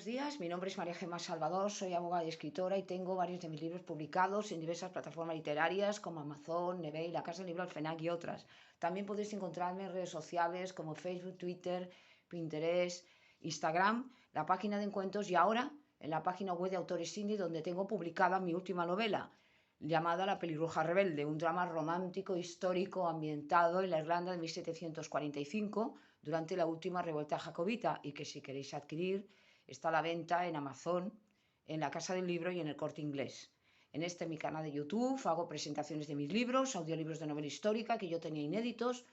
Buenos días, mi nombre es María Gemma Salvador, soy abogada y escritora y tengo varios de mis libros publicados en diversas plataformas literarias como Amazon, Nebey, La Casa del Libro, Alfenac y otras. También podéis encontrarme en redes sociales como Facebook, Twitter, Pinterest, Instagram, la página de encuentros y ahora en la página web de Autores Indie donde tengo publicada mi última novela llamada La pelirroja rebelde, un drama romántico histórico ambientado en la Irlanda de 1745 durante la última revuelta jacobita y que si queréis adquirir está a la venta en Amazon, en la Casa del Libro y en el Corte Inglés. En mi canal de YouTube hago presentaciones de mis libros, audiolibros de novela histórica que yo tenía inéditos,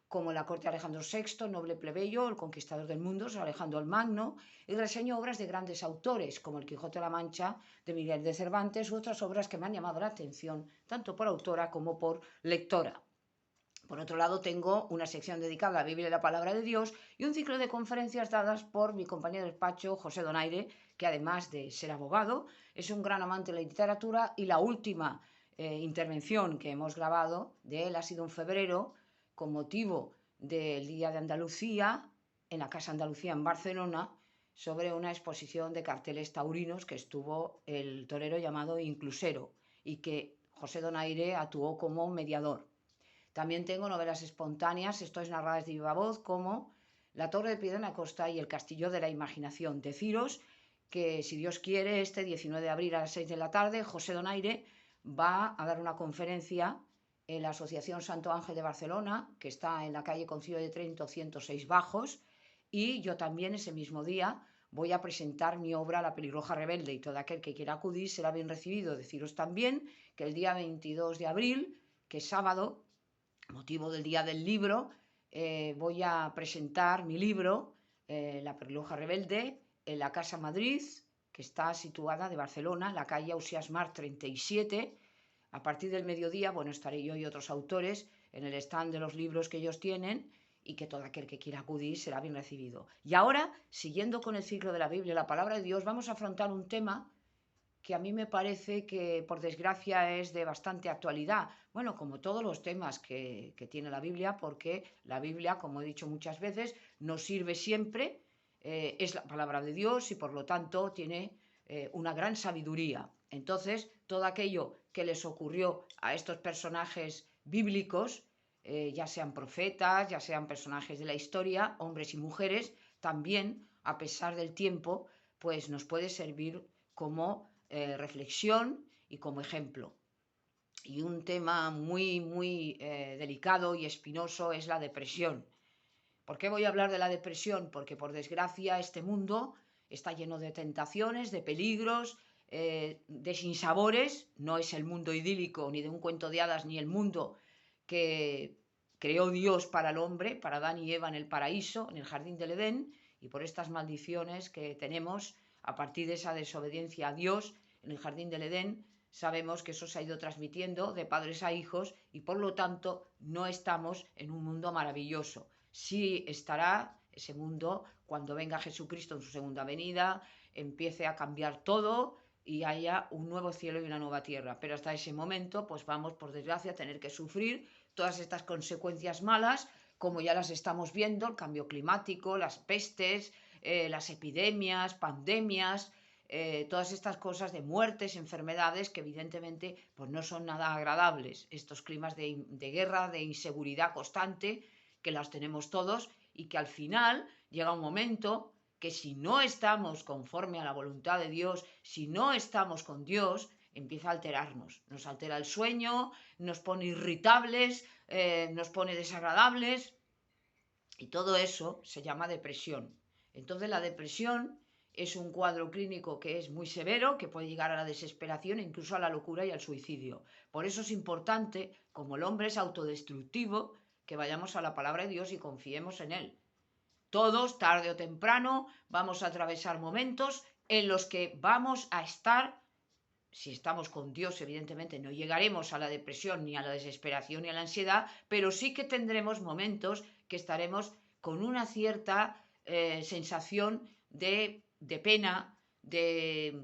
como La corte de Alejandro VI, Noble Plebeyo, El conquistador del mundo, Alejandro el Magno, y reseño obras de grandes autores, como El Quijote de la Mancha, de Miguel de Cervantes, u otras obras que me han llamado la atención, tanto por autora como por lectora. Por otro lado, tengo una sección dedicada a la Biblia y la Palabra de Dios y un ciclo de conferencias dadas por mi compañero de despacho, José Donaire, que además de ser abogado, es un gran amante de la literatura y la última intervención que hemos grabado de él ha sido en febrero con motivo del Día de Andalucía en la Casa Andalucía en Barcelona sobre una exposición de carteles taurinos que estuvo el torero llamado Inclusero y que José Donaire actuó como mediador. También tengo novelas espontáneas, historias narradas de viva voz, como La Torre de Piedra en la Costa y El Castillo de la Imaginación. Deciros que, si Dios quiere, este 19 de abril a las 6 de la tarde, José Donaire va a dar una conferencia en la Asociación Santo Ángel de Barcelona, que está en la calle Concilio de Trento 106 Bajos, y yo también ese mismo día voy a presentar mi obra La pelirroja rebelde y todo aquel que quiera acudir será bien recibido. Deciros también que el día 22 de abril, que es sábado, motivo del Día del Libro, voy a presentar mi libro, La pelirroja rebelde, en la Casa Madrid, que está situada de Barcelona, en la calle Ausiàs Marc 37. A partir del mediodía, bueno, estaré yo y otros autores en el stand de los libros que ellos tienen y que todo aquel que quiera acudir será bien recibido. Y ahora, siguiendo con el ciclo de la Biblia y la Palabra de Dios, vamos a afrontar un tema que a mí me parece que, por desgracia, es de bastante actualidad. Bueno, como todos los temas que tiene la Biblia, porque la Biblia, como he dicho muchas veces, nos sirve siempre, es la palabra de Dios y por lo tanto tiene una gran sabiduría. Entonces, todo aquello que les ocurrió a estos personajes bíblicos, ya sean profetas, ya sean personajes de la historia, hombres y mujeres, también, a pesar del tiempo, pues nos puede servir como reflexión y como ejemplo. Y un tema muy delicado y espinoso es la depresión. ¿Por qué voy a hablar de la depresión? Porque por desgracia este mundo está lleno de tentaciones, de peligros, de sinsabores. No es el mundo idílico ni de un cuento de hadas ni el mundo que creó Dios para el hombre, para Adán y Eva en el paraíso, en el jardín del Edén, y por estas maldiciones que tenemos a partir de esa desobediencia a Dios en el jardín del Edén, sabemos que eso se ha ido transmitiendo de padres a hijos y por lo tanto no estamos en un mundo maravilloso. Sí estará ese mundo cuando venga Jesucristo en su segunda venida, empiece a cambiar todo y haya un nuevo cielo y una nueva tierra. Pero hasta ese momento, pues vamos, por desgracia, a tener que sufrir todas estas consecuencias malas, como ya las estamos viendo, el cambio climático, las pestes, las epidemias, pandemias, todas estas cosas de muertes, enfermedades que evidentemente pues no son nada agradables. Estos climas de guerra, de inseguridad constante, que las tenemos todos y que al final llega un momento que si no estamos conforme a la voluntad de Dios, si no estamos con Dios, empieza a alterarnos. Nos altera el sueño, nos pone irritables, nos pone desagradables y todo eso se llama depresión. Entonces la depresión es un cuadro clínico que es muy severo, que puede llegar a la desesperación e incluso a la locura y al suicidio. Por eso es importante, como el hombre es autodestructivo, que vayamos a la palabra de Dios y confiemos en él. Todos, tarde o temprano, vamos a atravesar momentos en los que vamos a estar, si estamos con Dios, evidentemente no llegaremos a la depresión, ni a la desesperación, ni a la ansiedad, pero sí que tendremos momentos que estaremos con una cierta sensación de pena, de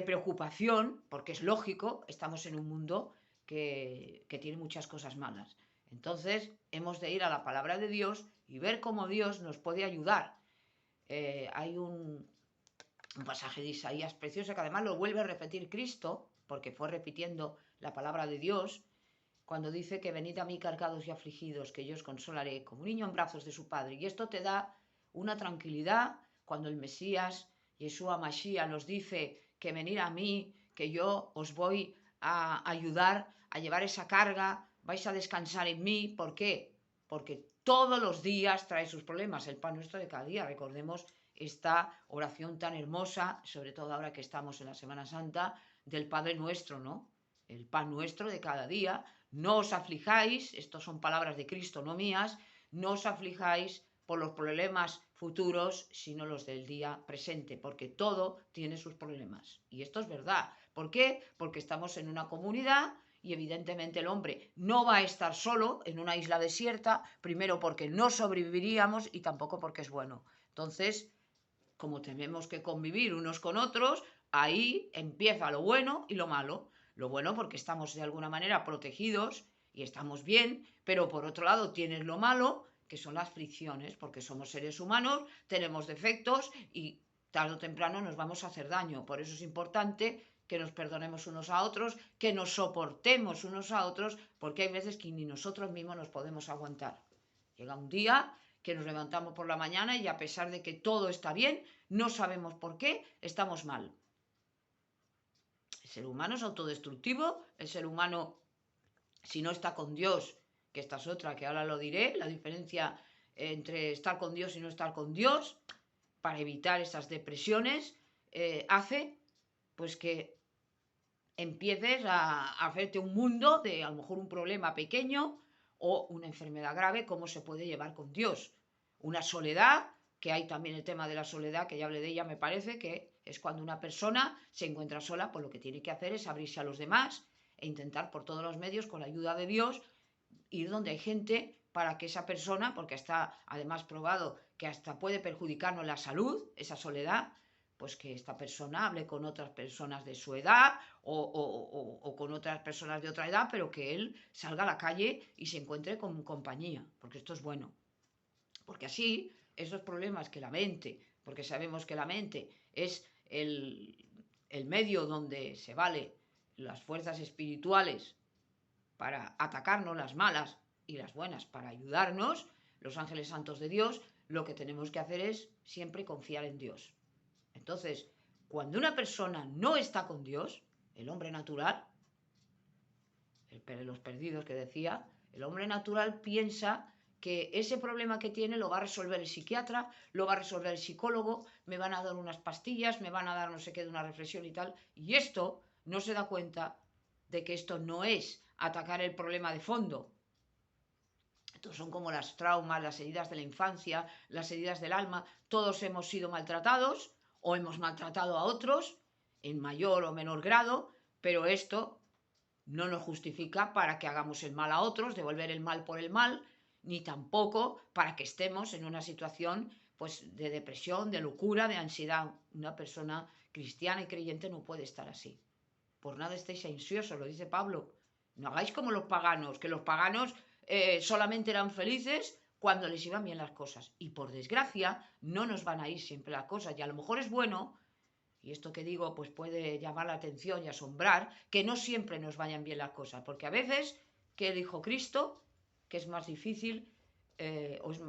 preocupación, porque es lógico, estamos en un mundo que tiene muchas cosas malas. Entonces, hemos de ir a la palabra de Dios y ver cómo Dios nos puede ayudar. Hay un pasaje de Isaías precioso que además lo vuelve a repetir Cristo, porque fue repitiendo la palabra de Dios, cuando dice que venid a mí cargados y afligidos, que yo os consolaré, como un niño en brazos de su padre. Y esto te da una tranquilidad cuando el Mesías, Yeshua Mashiach, nos dice que venid a mí, que yo os voy a ayudar a llevar esa carga, vais a descansar en mí. ¿Por qué? Porque todos los días trae sus problemas, el pan nuestro de cada día. Recordemos esta oración tan hermosa, sobre todo ahora que estamos en la Semana Santa, del Padre Nuestro, ¿no? El pan nuestro de cada día. No os aflijáis, estas son palabras de Cristo, no mías, no os aflijáis por los problemas futuros, sino los del día presente, porque todo tiene sus problemas. Y esto es verdad. ¿Por qué? Porque estamos en una comunidad y evidentemente el hombre no va a estar solo en una isla desierta, primero porque no sobreviviríamos y tampoco porque es bueno. Entonces, como tenemos que convivir unos con otros, ahí empieza lo bueno y lo malo. Lo bueno porque estamos de alguna manera protegidos y estamos bien, pero por otro lado tienes lo malo, que son las fricciones, porque somos seres humanos, tenemos defectos y tarde o temprano nos vamos a hacer daño. Por eso es importante que nos perdonemos unos a otros, que nos soportemos unos a otros, porque hay veces que ni nosotros mismos nos podemos aguantar. Llega un día que nos levantamos por la mañana y a pesar de que todo está bien, no sabemos por qué estamos mal. El ser humano es autodestructivo, el ser humano, si no está con Dios, que esta es otra, que ahora lo diré, la diferencia entre estar con Dios y no estar con Dios, para evitar esas depresiones, hace pues que empieces a hacerte un mundo de a lo mejor un problema pequeño o una enfermedad grave, cómo se puede llevar con Dios. Una soledad, que hay también el tema de la soledad, que ya hablé de ella, me parece, que es cuando una persona se encuentra sola, pues lo que tiene que hacer es abrirse a los demás e intentar por todos los medios, con la ayuda de Dios, ir donde hay gente para que esa persona, porque está además probado que hasta puede perjudicarnos la salud, esa soledad, pues que esta persona hable con otras personas de su edad o con otras personas de otra edad, pero que él salga a la calle y se encuentre con compañía, porque esto es bueno. Porque así, esos problemas que la mente, porque sabemos que la mente es el medio donde se vale las fuerzas espirituales para atacarnos, las malas y las buenas para ayudarnos, los ángeles santos de Dios, lo que tenemos que hacer es siempre confiar en Dios. Entonces, cuando una persona no está con Dios, el hombre natural, los perdidos que decía, el hombre natural piensa que ese problema que tiene lo va a resolver el psiquiatra, lo va a resolver el psicólogo, me van a dar unas pastillas, me van a dar no sé qué de una reflexión y tal, y esto no se da cuenta de que esto no es atacar el problema de fondo. Estos son como las traumas, las heridas de la infancia, las heridas del alma. Todos hemos sido maltratados o hemos maltratado a otros en mayor o menor grado, pero esto no nos justifica para que hagamos el mal a otros, devolver el mal por el mal, ni tampoco para que estemos en una situación pues, de depresión, de locura, de ansiedad. Una persona cristiana y creyente no puede estar así. Por nada estéis ansiosos, lo dice Pablo. No hagáis como los paganos, que los paganos solamente eran felices cuando les iban bien las cosas. Y por desgracia no nos van a ir siempre las cosas. Y a lo mejor es bueno, y esto que digo pues puede llamar la atención y asombrar, que no siempre nos vayan bien las cosas. Porque a veces, que dijo Cristo, que es más difícil o es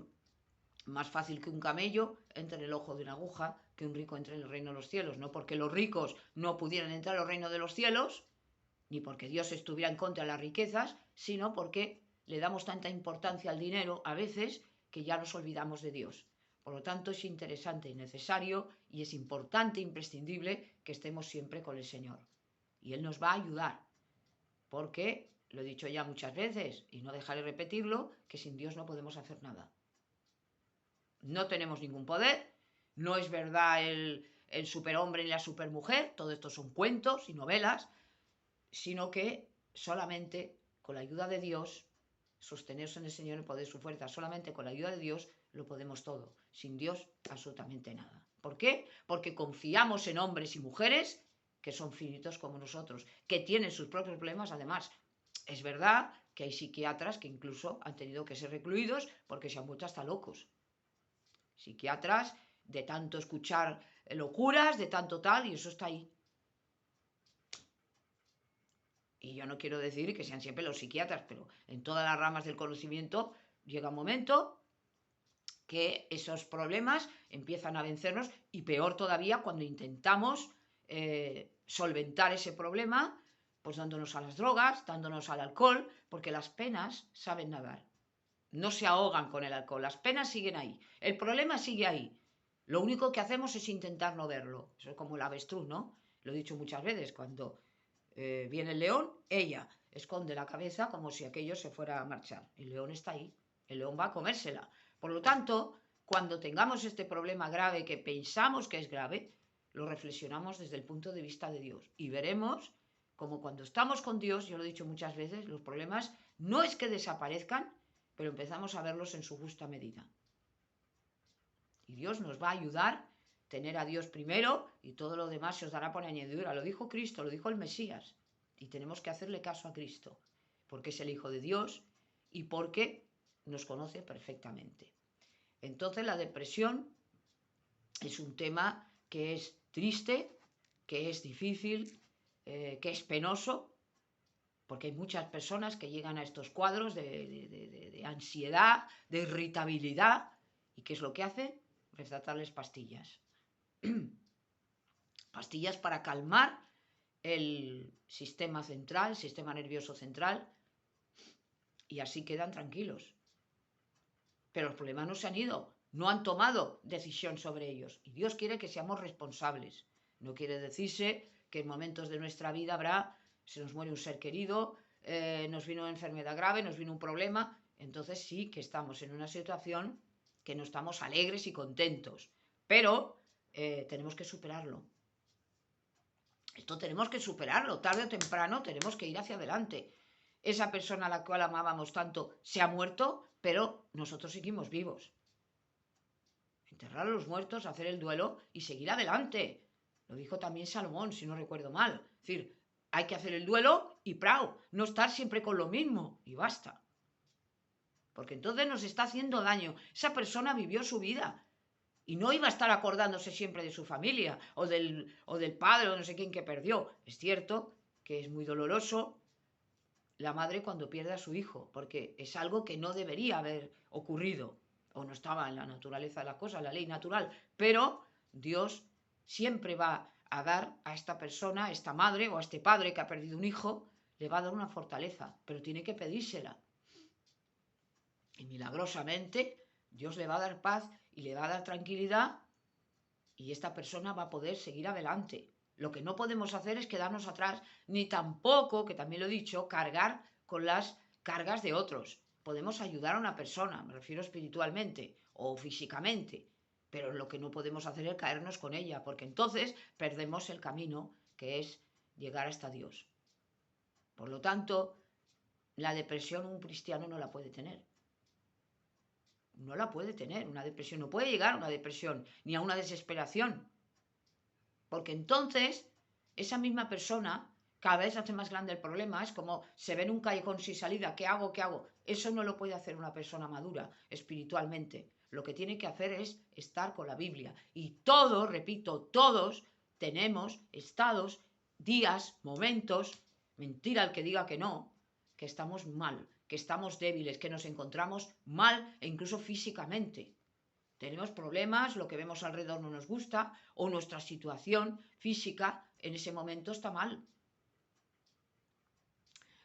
más fácil que un camello entre en el ojo de una aguja, que un rico entre en el reino de los cielos. No porque los ricos no pudieran entrar al reino de los cielos, ni porque Dios estuviera en contra de las riquezas, sino porque le damos tanta importancia al dinero a veces que ya nos olvidamos de Dios. Por lo tanto, es interesante y necesario y es importante e imprescindible que estemos siempre con el Señor. Y Él nos va a ayudar, porque, lo he dicho ya muchas veces y no dejaré repetirlo, que sin Dios no podemos hacer nada. No tenemos ningún poder, no es verdad el superhombre ni la supermujer, todo esto son cuentos y novelas, sino que solamente con la ayuda de Dios, sostenerse en el Señor y poder su fuerza, solamente con la ayuda de Dios lo podemos todo. Sin Dios, absolutamente nada. ¿Por qué? Porque confiamos en hombres y mujeres que son finitos como nosotros, que tienen sus propios problemas. Además, es verdad que hay psiquiatras que incluso han tenido que ser recluidos porque se han vuelto hasta locos. Psiquiatras de tanto escuchar locuras de tanto tal y eso está ahí. Y yo no quiero decir que sean siempre los psiquiatras, pero en todas las ramas del conocimiento llega un momento que esos problemas empiezan a vencernos y peor todavía cuando intentamos solventar ese problema, pues dándonos a las drogas, dándonos al alcohol, porque las penas saben nadar. No se ahogan con el alcohol, las penas siguen ahí, el problema sigue ahí. Lo único que hacemos es intentar no verlo. Eso es como el avestruz, ¿no? Lo he dicho muchas veces, cuando viene el león, ella esconde la cabeza como si aquello se fuera a marchar. El león está ahí, el león va a comérsela. Por lo tanto, cuando tengamos este problema grave que pensamos que es grave, lo reflexionamos desde el punto de vista de Dios y veremos como cuando estamos con Dios, yo lo he dicho muchas veces, los problemas no es que desaparezcan, pero empezamos a verlos en su justa medida. Y Dios nos va a ayudar, tener a Dios primero y todo lo demás se os dará por añadidura. Lo dijo Cristo, lo dijo el Mesías. Y tenemos que hacerle caso a Cristo, porque es el Hijo de Dios y porque nos conoce perfectamente. Entonces la depresión es un tema que es triste, que es difícil, que es penoso, porque hay muchas personas que llegan a estos cuadros de ansiedad, de irritabilidad, ¿y qué es lo que hacen? Recetarles pastillas. Pastillas para calmar el sistema central, el sistema nervioso central, y así quedan tranquilos. Pero los problemas no se han ido, no han tomado decisión sobre ellos. Y Dios quiere que seamos responsables. No quiere decirse que en momentos de nuestra vida se nos muere un ser querido, nos vino una enfermedad grave, nos vino un problema, entonces sí que estamos en una situación que no estamos alegres y contentos. Pero tenemos que superarlo. Esto tenemos que superarlo, tarde o temprano tenemos que ir hacia adelante. Esa persona a la cual amábamos tanto se ha muerto, pero nosotros seguimos vivos. Enterrar a los muertos, hacer el duelo y seguir adelante. Lo dijo también Salomón, si no recuerdo mal. Es decir, hay que hacer el duelo y prao, no estar siempre con lo mismo y basta. Porque entonces nos está haciendo daño. Esa persona vivió su vida y no iba a estar acordándose siempre de su familia o del padre o no sé quién que perdió. Es cierto que es muy doloroso la madre cuando pierde a su hijo, porque es algo que no debería haber ocurrido, o no estaba en la naturaleza de la cosa, la ley natural, pero Dios siempre va a dar a esta persona, a esta madre o a este padre que ha perdido un hijo, le va a dar una fortaleza, pero tiene que pedírsela. Y milagrosamente Dios le va a dar paz y le va a dar tranquilidad y esta persona va a poder seguir adelante. Lo que no podemos hacer es quedarnos atrás, ni tampoco, que también lo he dicho, cargar con las cargas de otros. Podemos ayudar a una persona, me refiero espiritualmente o físicamente, pero lo que no podemos hacer es caernos con ella, porque entonces perdemos el camino que es llegar hasta Dios. Por lo tanto, la depresión un cristiano no la puede tener. No la puede tener, una depresión. No puede llegar a una depresión ni a una desesperación. Porque entonces, esa misma persona cada vez hace más grande el problema. Es como se ve en un callejón sin salida. ¿Qué hago? ¿Qué hago? Eso no lo puede hacer una persona madura espiritualmente. Lo que tiene que hacer es estar con la Biblia. Y todos, repito, todos tenemos estados, días, momentos, mentira el que diga que no, que estamos mal, que estamos débiles, que nos encontramos mal e incluso físicamente. Tenemos problemas, lo que vemos alrededor no nos gusta o nuestra situación física en ese momento está mal.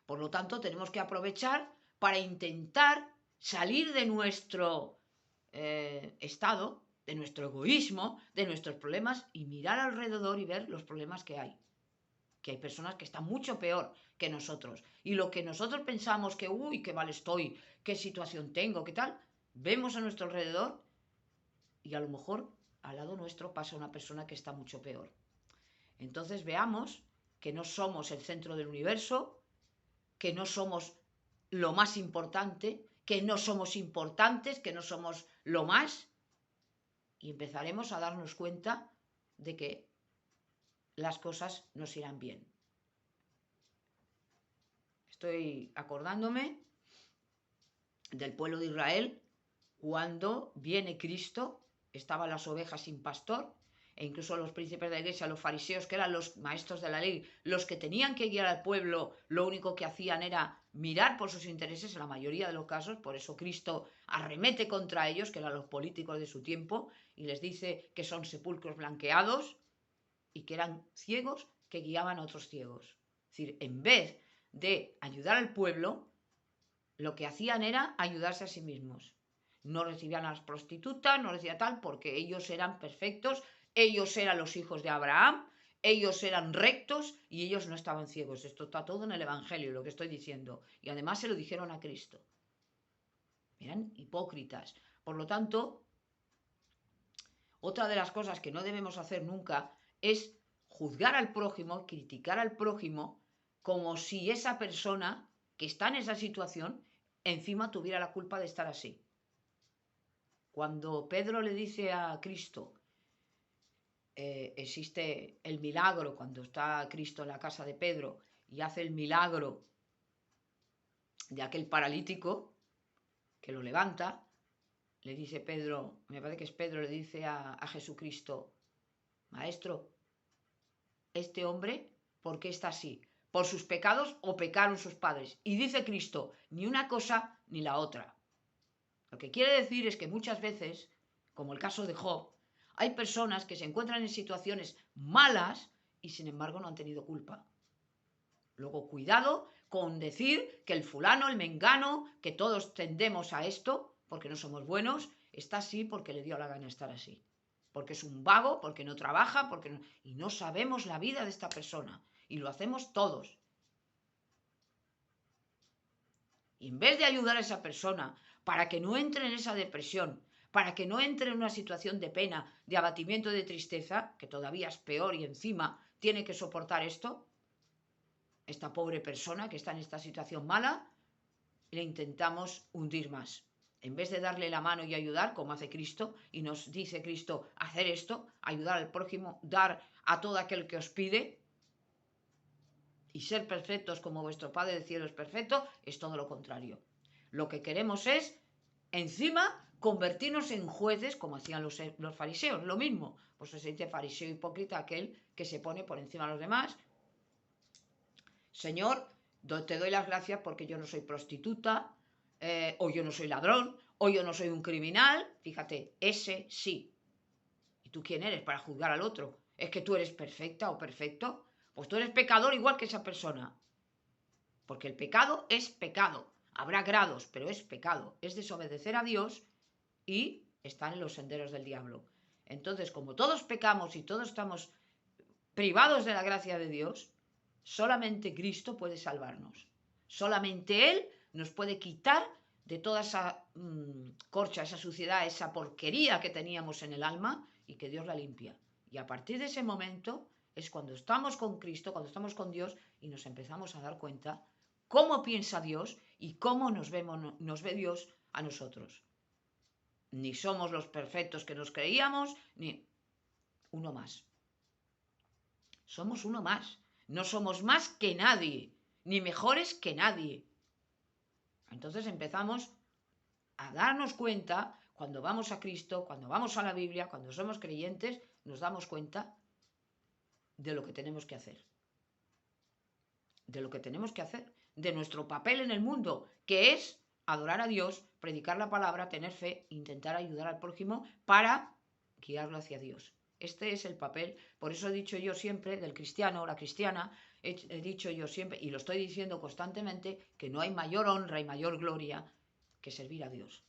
Por lo tanto, tenemos que aprovechar para intentar salir de nuestro estado, de nuestro egoísmo, de nuestros problemas y mirar alrededor y ver los problemas que hay. Que hay personas que están mucho peor que nosotros. Y lo que nosotros pensamos que, uy, qué mal estoy, qué situación tengo, qué tal, vemos a nuestro alrededor y a lo mejor al lado nuestro pasa una persona que está mucho peor. Entonces veamos que no somos el centro del universo, que no somos lo más importante, que no somos importantes, que no somos lo más, y empezaremos a darnos cuenta de que las cosas nos irán bien. Estoy acordándome del pueblo de Israel cuando viene Cristo, estaban las ovejas sin pastor e incluso los príncipes de la iglesia, los fariseos, que eran los maestros de la ley, los que tenían que guiar al pueblo, lo único que hacían era mirar por sus intereses en la mayoría de los casos. Por eso Cristo arremete contra ellos, que eran los políticos de su tiempo, y les dice que son sepulcros blanqueados y que eran ciegos que guiaban a otros ciegos. Es decir, en vez de ayudar al pueblo, lo que hacían era ayudarse a sí mismos. No recibían a las prostitutas, no recibían tal, porque ellos eran perfectos, ellos eran los hijos de Abraham, ellos eran rectos y ellos no estaban ciegos. Esto está todo en el Evangelio, lo que estoy diciendo. Y además se lo dijeron a Cristo. Eran hipócritas. Por lo tanto, otra de las cosas que no debemos hacer nunca es juzgar al prójimo, criticar al prójimo, como si esa persona que está en esa situación encima tuviera la culpa de estar así. Cuando Pedro le dice a Cristo, existe el milagro, cuando está Cristo en la casa de Pedro y hace el milagro de aquel paralítico que lo levanta, le dice Pedro, me parece que es Pedro, le dice a Jesucristo, Maestro, este hombre, ¿por qué está así? ¿Por sus pecados o pecaron sus padres? Y dice Cristo, ni una cosa ni la otra. Lo que quiere decir es que muchas veces, como el caso de Job, hay personas que se encuentran en situaciones malas y sin embargo no han tenido culpa. Luego, cuidado con decir que el fulano, el mengano, que todos tendemos a esto, porque no somos buenos, está así porque le dio la gana estar así. Porque es un vago, porque no trabaja, y no sabemos la vida de esta persona. Y lo hacemos todos. Y en vez de ayudar a esa persona para que no entre en esa depresión, para que no entre en una situación de pena, de abatimiento, de tristeza, que todavía es peor y encima tiene que soportar esto, esta pobre persona que está en esta situación mala, le intentamos hundir más. En vez de darle la mano y ayudar, como hace Cristo, y nos dice Cristo hacer esto, ayudar al prójimo, dar a todo aquel que os pide, y ser perfectos como vuestro Padre del cielo es perfecto, es todo lo contrario. Lo que queremos es, encima, convertirnos en jueces, como hacían los fariseos, lo mismo. Pues se dice fariseo hipócrita aquel que se pone por encima de los demás. Señor, te doy las gracias porque yo no soy prostituta, o yo no soy ladrón, o yo no soy un criminal. Fíjate, ese sí. ¿Y tú quién eres para juzgar al otro? ¿Es que tú eres perfecta o perfecto? Pues tú eres pecador igual que esa persona. Porque el pecado es pecado. Habrá grados, pero es pecado. Es desobedecer a Dios y estar en los senderos del diablo. Entonces, como todos pecamos y todos estamos privados de la gracia de Dios, solamente Cristo puede salvarnos. Solamente Él nos puede quitar de toda esa corcha, esa suciedad, esa porquería que teníamos en el alma y que Dios la limpia. Y a partir de ese momento es cuando estamos con Cristo, cuando estamos con Dios y nos empezamos a dar cuenta cómo piensa Dios y cómo nos ve Dios a nosotros. Ni somos los perfectos que nos creíamos, ni uno más. Somos uno más. No somos más que nadie, ni mejores que nadie. Entonces empezamos a darnos cuenta, cuando vamos a Cristo, cuando vamos a la Biblia, cuando somos creyentes, nos damos cuenta de lo que tenemos que hacer. De lo que tenemos que hacer, de nuestro papel en el mundo, que es adorar a Dios, predicar la palabra, tener fe, intentar ayudar al prójimo para guiarlo hacia Dios. Este es el papel, por eso he dicho yo siempre del cristiano o la cristiana, he dicho yo siempre, y lo estoy diciendo constantemente, que no hay mayor honra y mayor gloria que servir a Dios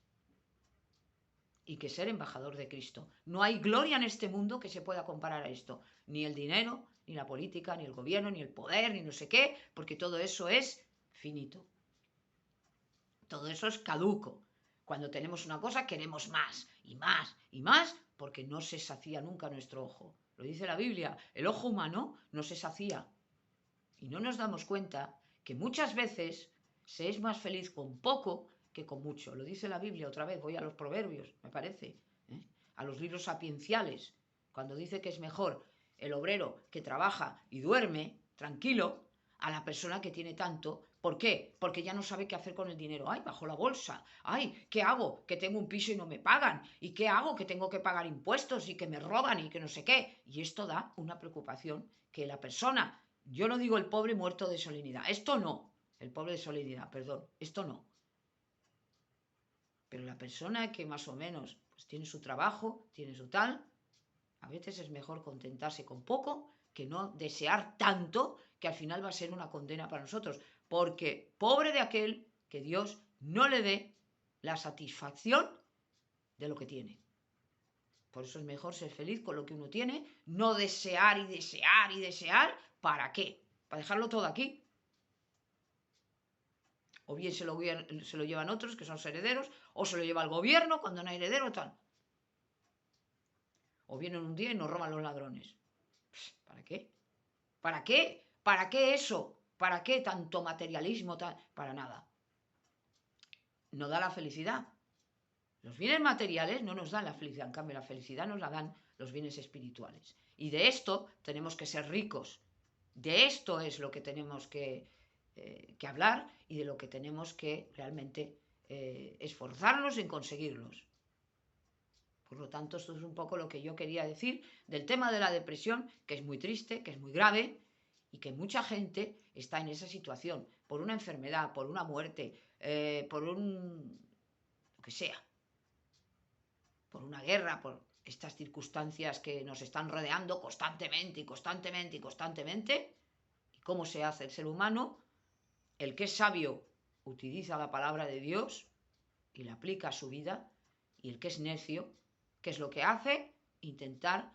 y que ser embajador de Cristo. No hay gloria en este mundo que se pueda comparar a esto, ni el dinero, ni la política, ni el gobierno, ni el poder, ni no sé qué, porque todo eso es finito. Todo eso es caduco. Cuando tenemos una cosa queremos más y más y más, porque no se sacía nunca nuestro ojo. Lo dice la Biblia, el ojo humano no se sacía. Y no nos damos cuenta que muchas veces se es más feliz con poco que con mucho. Lo dice la Biblia otra vez, voy a los proverbios, me parece, a los libros sapienciales, cuando dice que es mejor el obrero que trabaja y duerme tranquilo a la persona que tiene tanto, ¿Por qué? Porque ya no sabe qué hacer con el dinero. ¡Ay, bajo la bolsa! ¡Ay, qué hago! Que tengo un piso y no me pagan. ¿Y qué hago? Que tengo que pagar impuestos y que me roban y que no sé qué. Y esto da una preocupación que la persona, yo no digo el pobre muerto de solemnidad, esto no, el pobre de solemnidad, perdón, esto no. Pero la persona que más o menos pues, tiene su trabajo, tiene su tal, a veces es mejor contentarse con poco que no desear tanto que al final va a ser una condena para nosotros. Porque pobre de aquel que Dios no le dé la satisfacción de lo que tiene. Por eso es mejor ser feliz con lo que uno tiene, no desear y desear y desear. ¿Para qué? ¿Para dejarlo todo aquí? O bien se lo llevan otros, que son los herederos, o se lo lleva el gobierno cuando no hay heredero, tal. O vienen un día y nos roban los ladrones. ¿Para qué? ¿Para qué? ¿Para qué eso? ¿Para qué tanto materialismo? Para nada. No da la felicidad. Los bienes materiales no nos dan la felicidad, en cambio la felicidad nos la dan los bienes espirituales. Y de esto tenemos que ser ricos. De esto es lo que tenemos que hablar y de lo que tenemos que realmente esforzarnos en conseguirlos. Por lo tanto, esto es un poco lo que yo quería decir del tema de la depresión, que es muy triste, que es muy grave y que mucha gente está en esa situación por una enfermedad, por una muerte, por lo que sea, por una guerra, por estas circunstancias que nos están rodeando constantemente y constantemente y constantemente. ¿Y cómo se hace el ser humano? El que es sabio utiliza la palabra de Dios y la aplica a su vida, y el que es necio, ¿qué es lo que hace? Intentar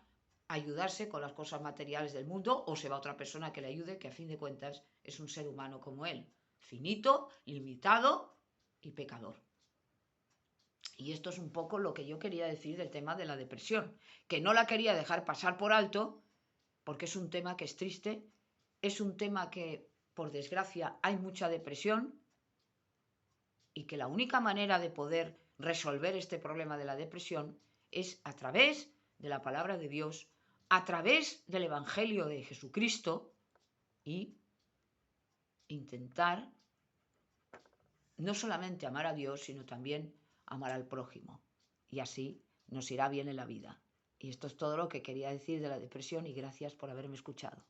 ayudarse con las cosas materiales del mundo, o se va a otra persona que le ayude, que a fin de cuentas es un ser humano como él, finito, limitado y pecador. Y esto es un poco lo que yo quería decir del tema de la depresión, que no la quería dejar pasar por alto, porque es un tema que es triste, es un tema que, por desgracia, hay mucha depresión, y que la única manera de poder resolver este problema de la depresión es a través de la palabra de Dios, a través del Evangelio de Jesucristo, y intentar no solamente amar a Dios, sino también amar al prójimo. Y así nos irá bien en la vida. Y esto es todo lo que quería decir de la depresión, y gracias por haberme escuchado.